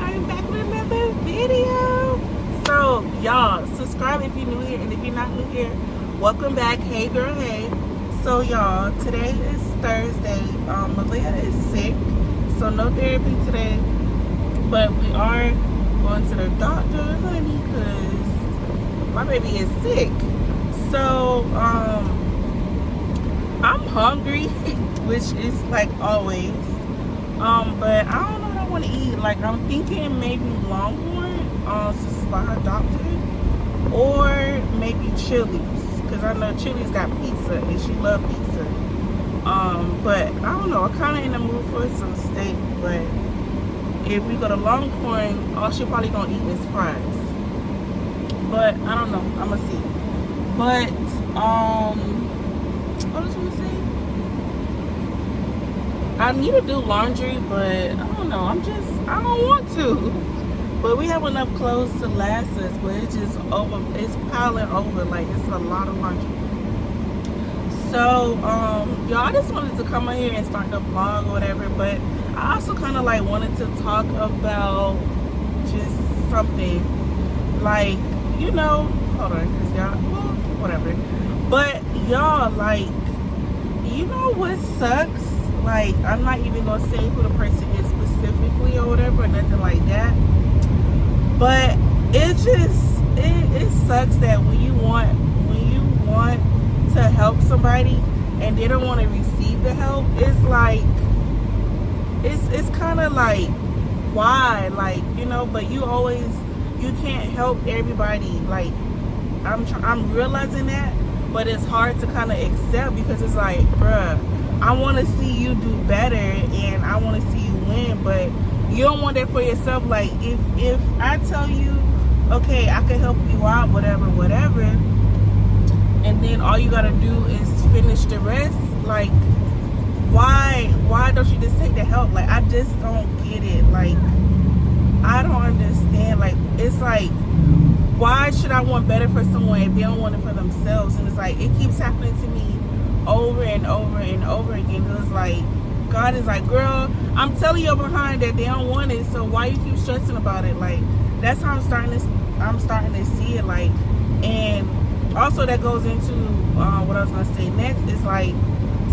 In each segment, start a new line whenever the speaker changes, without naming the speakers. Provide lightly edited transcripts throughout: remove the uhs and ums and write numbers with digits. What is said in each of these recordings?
I'm back with another video. So y'all, subscribe if you're new here, and if you're not new here, welcome back. Hey girl, hey. So y'all, today is Thursday. Malia is sick, so no therapy today, but we are going to the doctor, honey, because my baby is sick. So I'm hungry, which is like always. But I don't know what I want to eat. Like, I'm thinking maybe Longhorn, since it's by her doctor, or maybe Chili's, because I know Chili's got pizza and she loves pizza. But I don't know. I'm kind of in the mood for some steak. But if we go to Longhorn, all she probably gonna eat is fries. But I don't know. I'm gonna see. But what was I gonna say? I need to do laundry, but I don't know. I don't want to. But we have enough clothes to last us, but it's just over. It's piling over. Like, it's a lot of laundry. So, y'all, I just wanted to come on here and start the vlog or whatever, but I also kind of like wanted to talk about just something. Like, you know, hold on, because y'all, well, whatever. But y'all, like, you know what sucks? Like, I'm not even gonna say who the person is specifically or whatever, or nothing like that. But it just it sucks that when you want to help somebody and they don't want to receive the help, it's like it's kind of like, why? Like, you know, but you can't help everybody. Like, I'm realizing that, but it's hard to kind of accept, because it's like, bruh, I want to see you do better and I want to see you win, but you don't want that for yourself. Like, if I tell you, okay, I can help you out, whatever, and then all you gotta do is finish the rest, like, why don't you just take the help? Like, I just don't get it. Like, I don't understand. Like, it's like, why should I want better for someone if they don't want it for themselves? And it's like, it keeps happening to me over and over and over again. It was like, God is like, girl, I'm telling you behind that they don't want it, so why you keep stressing about it? Like, that's how I'm starting to see it. Like, and also that goes into what I was gonna say next. Is like,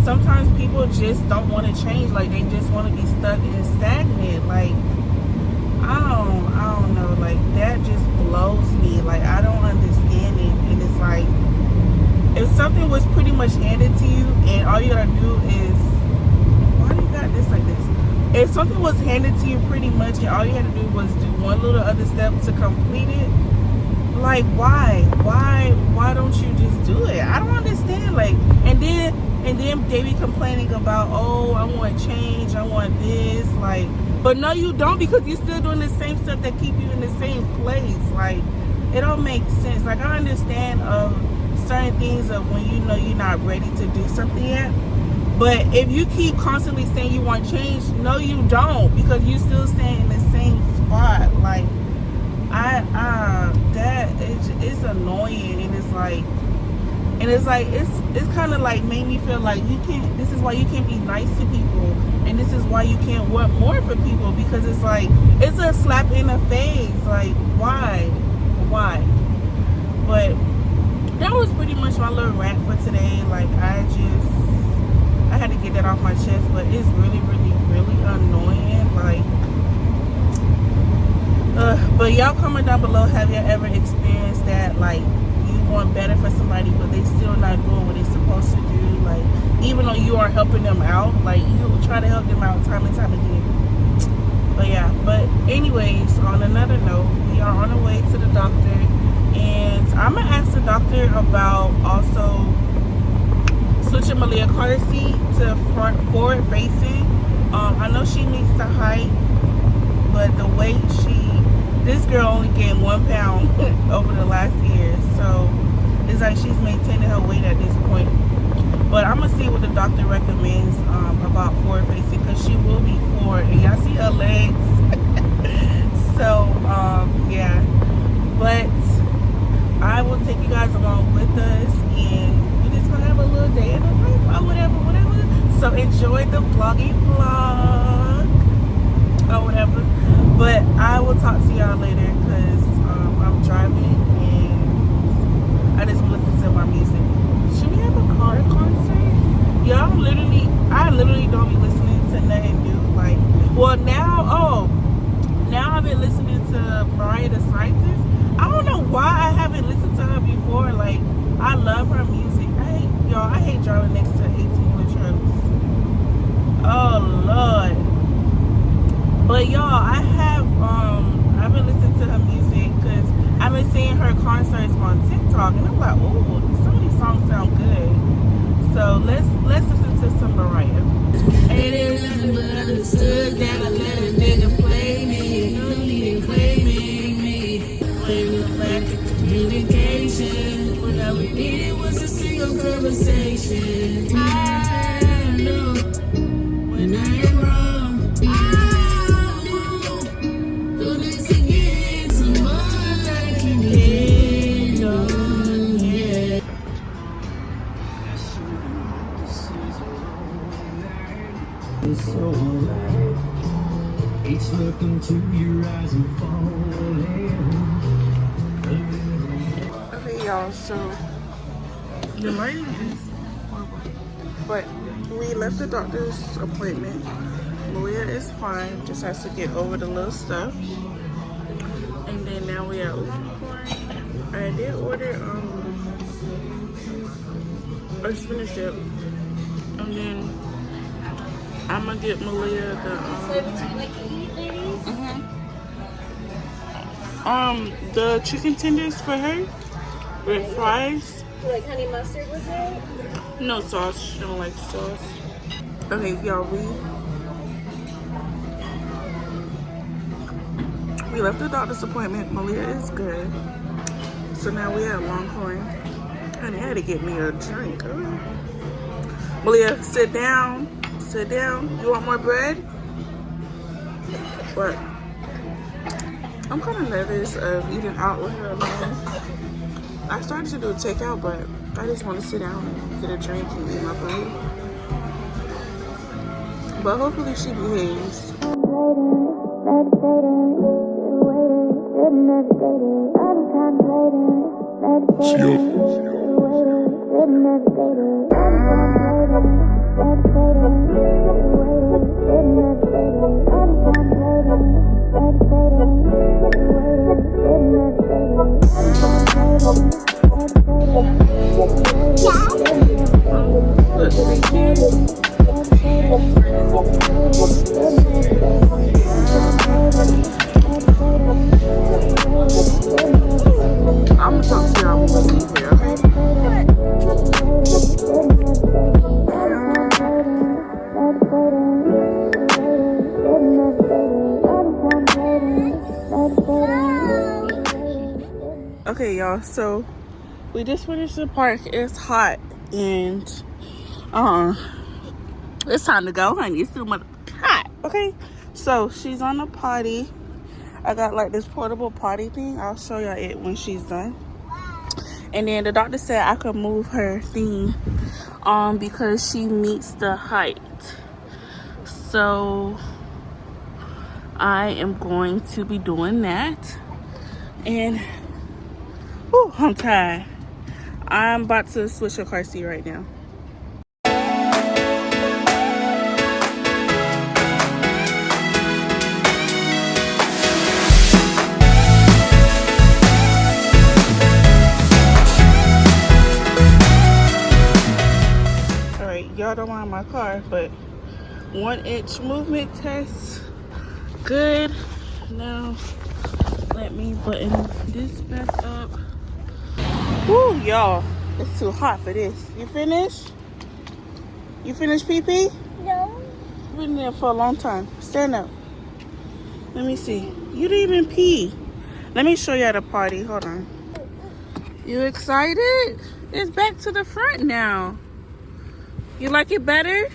sometimes people just don't want to change. Like, they just want to be stuck and stagnant. Like, I don't know. Like, that just blows me. Like, I don't understand it. And it's like, if something was pretty much handed to you and all you gotta do is, why do you got this like this? If something was handed to you pretty much and all you had to do was do one little other step to complete it, like, why don't you just do it? I don't understand. Like, and then they be complaining about, oh, I want change, I want this, like, but no, you don't, because you're still doing the same stuff that keep you in the same place. Like, it don't make sense. Like, I understand certain things of when you know you're not ready to do something yet, but if you keep constantly saying you want change, no, you don't, because you still staying in the same spot. Like, it's annoying, and it's like it's kind of like made me feel like this is why you can't be nice to people, and this is why you can't want more for people, because it's like, it's a slap in the face. Like, why? But that was pretty much my little rant for today. Like, I had to get that off my chest, but it's really, really, really annoying. Like, but y'all comment down below, have you ever experienced that? Like, you want better for somebody, but they still not doing what they're supposed to do. Like, even though you are helping them out, like, you try to help them out time and time again. But yeah, but anyways, on another note, we are on the way to the doctor, and I'm gonna ask the doctor about also switching Malia car seat to forward facing. I know she needs to height, but the weight, this girl only gained 1 pound over the last year, so it's like she's maintaining her weight at this point. But I'm gonna see what the doctor recommends about forward facing, because she will be forward, and y'all see her legs. So yeah, but I will take you guys along with us, and we're just gonna have a little day in the life or whatever. So enjoy the vloggy vlog or whatever. But But I will talk to y'all later because I'm driving and I just want to listen to my music. Should we have a car concert? Y'all I literally don't be listening to nothing new. Like, well now I've been listening to Mariah the Scientist. I don't know why I haven't listened to her before. Like, I love her music. I hate driving next to 18-wheel trucks. Oh Lord. But y'all, I've been listening to her music because I've been seeing her concerts on TikTok, and I'm like, oh, some of these songs sound good. So let's listen to some Mariah. Ain't it nothing but understood that I let a nigga play me. No need claiming me. When we lack of communication, when all we needed was a single conversation. I know when I am wrong. Do this again, someone I can depend on. Yeah. It's so alive. Each look into your eyes and falling. Okay, y'all, so the lighting is horrible. But we left the doctor's appointment. Malia is fine, just has to get over the little stuff. And then now we at Longhorn. I did order a spinach dip. And then I'm gonna get Malia the chicken tenders for her with fries.
Like honey mustard was it?
No sauce. She don't like sauce. Okay, y'all, we left the doctor's appointment. Malia is good. So now we at Longhorn. Honey, I had to get me a drink. Malia, sit down. Sit down. You want more bread? But I'm kind of nervous of eating out with her alone. I started to do a takeout, but I just want to sit down and get a drink and eat my food. But hopefully she behaves. I'm gonna talk to y'all when we leave here, okay? Okay, y'all, so we just finished the park. It's hot and it's time to go, honey. It's too much hot. Okay, so she's on the potty. I got like this portable potty thing. I'll show y'all it when she's done. And then the doctor said I could move her thing because she meets the height. So I am going to be doing that. And whew, I'm tired. I'm about to switch her car seat right now. Y'all don't mind my car, but 1-inch movement test good. Now let me button this back up. Woo, y'all, it's too hot for this. You finished? You finished pee-pee?
No.
You've been there for a long time. Stand up. Let me see. You didn't even pee. Let me show you at the party. Hold on. You excited? It's back to the front now. You like it better?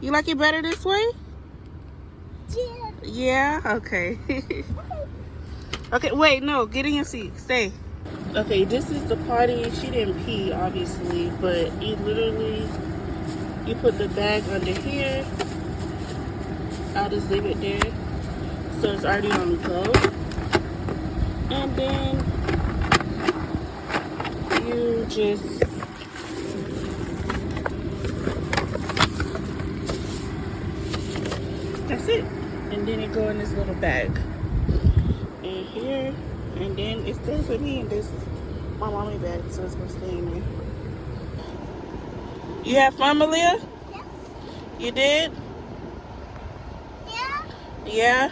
You like it better this way?
Yeah.
Yeah? Okay. Okay, wait, no. Get in your seat. Stay. Okay, this is the party. She didn't pee, obviously, but you put the bag under here. I'll just leave it there. So it's already on the go. And then you just that's it. And then it go in this little bag. And here, and then it stays with me in this my mommy bag, so it's gonna stay in there. You have fun, Malia?
Yes.
You did?
Yeah.
Yeah.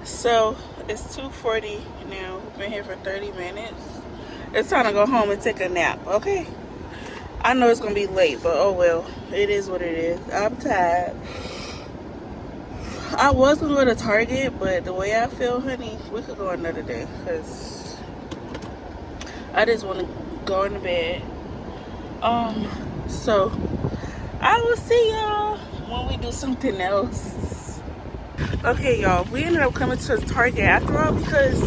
So it's 2:40 now. We've been here for 30 minutes. It's time to go home and take a nap, okay? I know it's gonna be late, but oh well. It is what it is. I'm tired. I was gonna go to Target, but the way I feel, honey, we could go another day because I just want to go into bed. So I will see y'all when we do something else. Okay, y'all, we ended up coming to Target after all because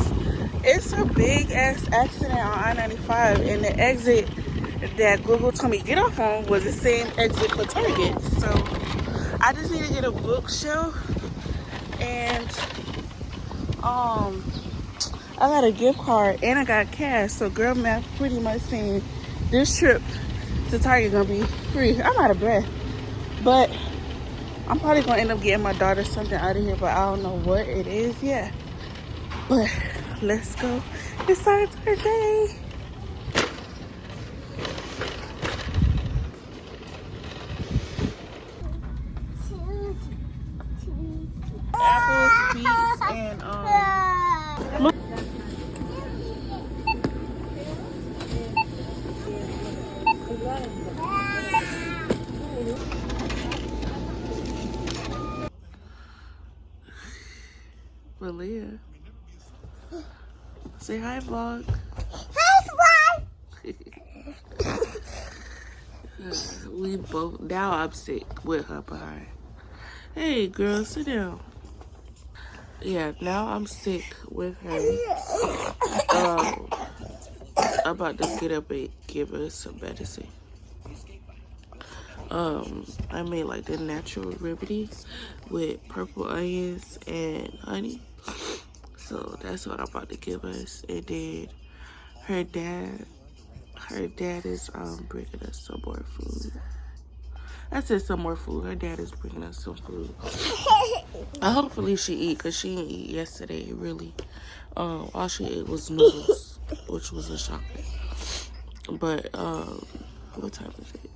it's a big ass accident on I-95, and the exit that Google told me get off on was the same exit for Target. So I just need to get a bookshelf, and I got a gift card and I got cash. So girl math pretty much saying this trip to Target gonna be free. I'm out of breath, but I'm probably gonna end up getting my daughter something out of here, but I don't know what it is yet. But let's go inside Target. Apples, beets, and Malia. Say hi, vlog. We both, now I'm sick with her behind. Hey girl, sit down. Yeah, now I'm sick with her. I'm about to get up and give her some medicine. I made like the natural remedy with purple onions and honey. So that's what I'm about to give us. And then her dad is bringing us some more food. I said some more food. Her dad is bringing us some food. Hopefully she eat, because she didn't eat yesterday, really. All she ate was noodles, which was a shocker. But, what time is it?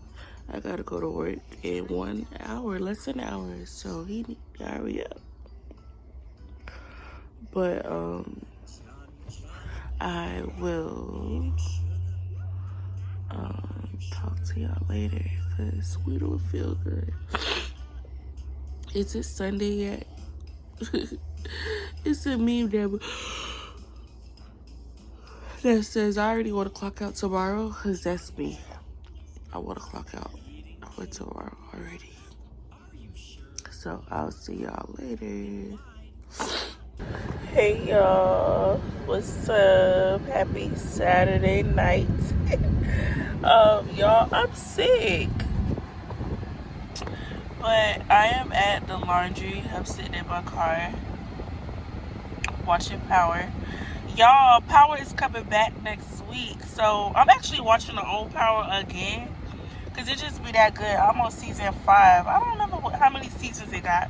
I gotta go to work in 1 hour, less than an hour, so he need to hurry up. But, I will, talk to y'all later, because we don't feel good. Is it Sunday yet? It's a meme that says I already want to clock out tomorrow, because that's me. I want to clock out for tomorrow already. So I'll see y'all later. Hey y'all, what's up? Happy Saturday night. Y'all, I'm sick, but I am at the laundry. I'm sitting in my car watching Power. Y'all, Power is coming back next week, so I'm actually watching the old Power again because it just be that good. I'm on season 5. I don't remember how many seasons it got,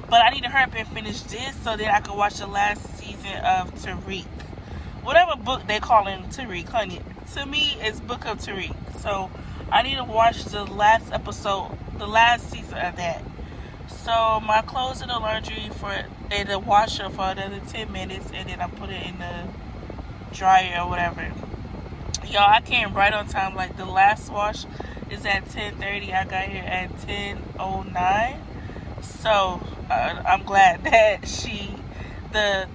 but I need to hurry up and finish this so that I can watch the last season of Tariq. Whatever book they call him Tariq, honey. To me, it's Book of Tariq. So I need to watch the last episode, the last season of that. So my clothes in the laundry in the washer for another 10 minutes, and then I put it in the dryer or whatever. Y'all, I came right on time. Like the last wash is at 10:30. I got here at 10:09. So I'm glad that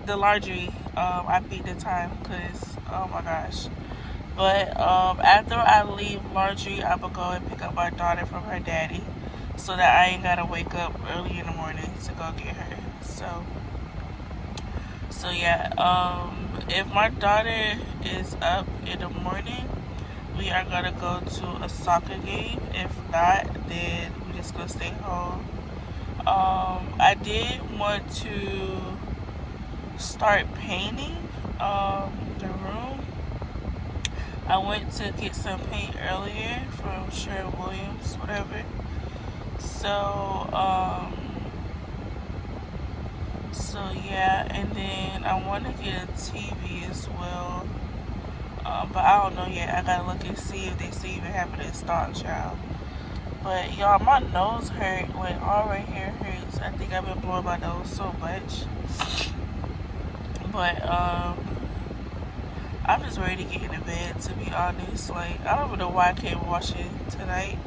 the laundry, I beat the time, because oh my gosh. But after I leave laundry, I'm gonna go and pick up my daughter from her daddy, so that I ain't gotta wake up early in the morning to go get her. So yeah, if my daughter is up in the morning, we are gonna go to a soccer game. If not, then we just gonna stay home. I did want to start painting the room. I went to get some paint earlier from Sherwin-Williams, whatever. So yeah, and then I want to get a TV as well. But I don't know yet. I gotta look and see if they still even have it in stock, child. But y'all, my nose hurt. Like all right here hurts. I think I've been blowing my nose so much. But I'm just ready to get into bed, to be honest. Like I don't even know why I can't watch it tonight.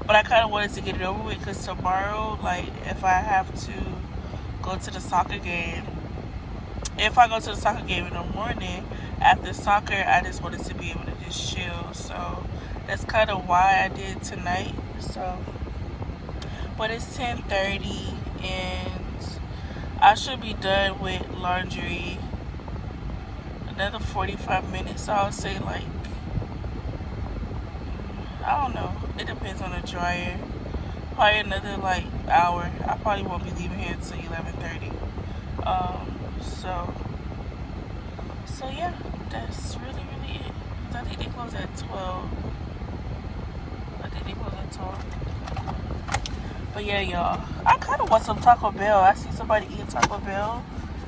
But I kind of wanted to get it over with because tomorrow, like if I have to go to the soccer game, if I go to the soccer game in the morning after soccer, I just wanted to be able to just chill. So that's kind of why I did tonight. So, but it's 10:30 and I should be done with laundry another 45 minutes. So I'll say like, I don't know. It depends on the dryer. Probably another like hour. I probably won't be leaving here until 11:30. So yeah, that's really it. I think they close at 12. But yeah, y'all. I kind of want some Taco Bell. I see somebody eating Taco Bell,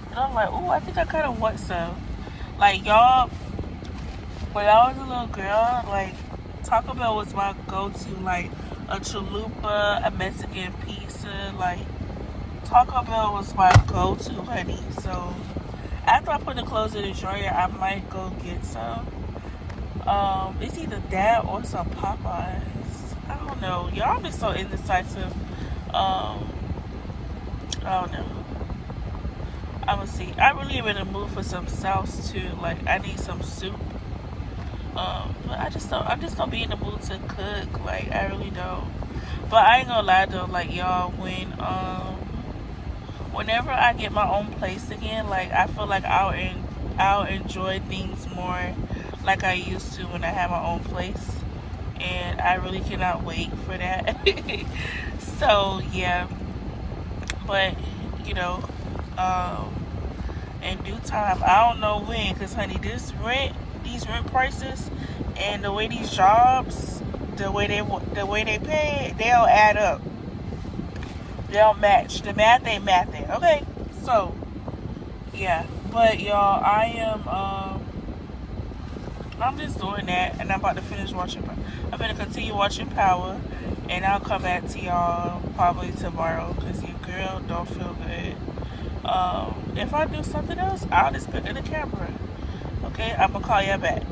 and I'm like, ooh, I think I kind of want some. Like y'all, when I was a little girl, like Taco Bell was my go-to. Like a chalupa, a Mexican pizza. Like Taco Bell was my go-to, honey. So after I put the clothes in the dryer, I might go get some. It's either that or some Popeyes. I don't know. Y'all been so indecisive. I don't know. I'ma see. I really am in the mood for some sauce too. Like I need some soup. But I just don't be in the mood to cook. Like I really don't. But I ain't gonna lie though, like y'all, whenever I get my own place again, like I feel like I'll enjoy things more like I used to when I had my own place. And I really cannot wait for that. So yeah. But you know, in due time, I don't know when, cause honey, these rent prices, and the way these jobs, the way they pay, they don't add up. They don't match. The math ain't mathing. Okay, so yeah, but y'all, I'm just doing that, and I'm about to finish watching. I'm gonna continue watching Power, and I'll come back to y'all probably tomorrow, cause your girl don't feel good. If I do something else, I'll just pick up the camera. Okay, I'm gonna call y'all back.